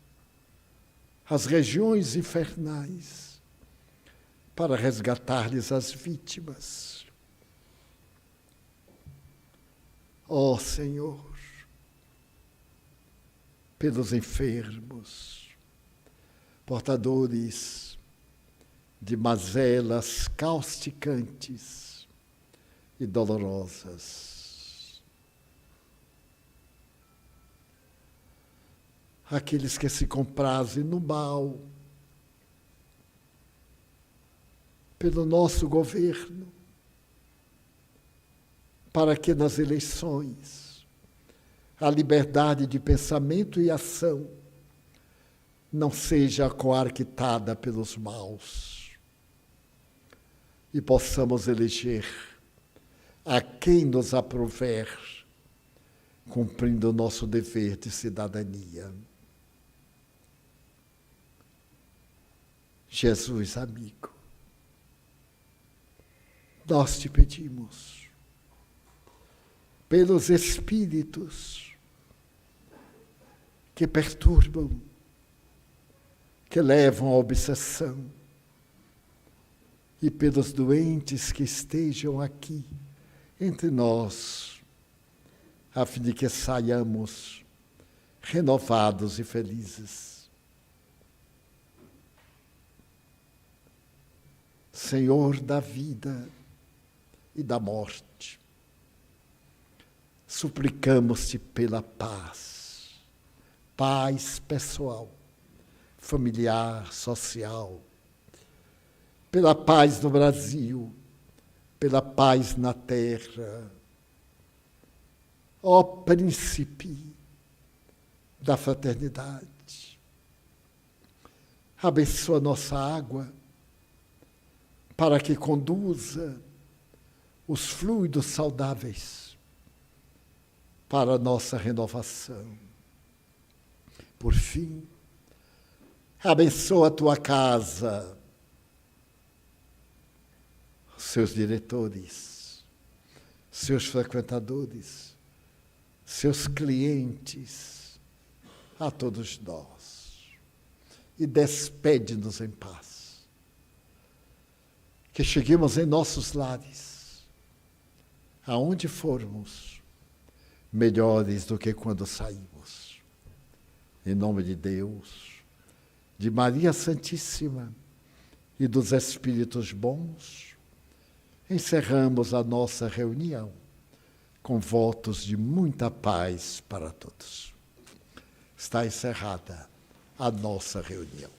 as regiões infernais para resgatar-lhes as vítimas. Ó Senhor, pelos enfermos, portadores de mazelas causticantes e dolorosas. Aqueles que se comprazem no mal, pelo nosso governo, para que nas eleições a liberdade de pensamento e ação não seja coartada pelos maus e possamos eleger a quem nos aprouver, cumprindo o nosso dever de cidadania. Jesus amigo, nós te pedimos, pelos espíritos que perturbam, que levam à obsessão, e pelos doentes que estejam aqui entre nós, a fim de que saiamos renovados e felizes. Senhor da vida e da morte, suplicamos-te pela paz, paz pessoal, familiar, social, pela paz no Brasil, pela paz na terra. Ó Príncipe da fraternidade, abençoa nossa água para que conduza os fluidos saudáveis para a nossa renovação. Por fim, abençoa a tua casa, seus diretores, seus frequentadores, seus clientes, a todos nós. E despede-nos em paz. Que cheguemos em nossos lares, aonde formos, melhores do que quando saímos. Em nome de Deus, de Maria Santíssima e dos Espíritos bons, encerramos a nossa reunião com votos de muita paz para todos. Está encerrada a nossa reunião.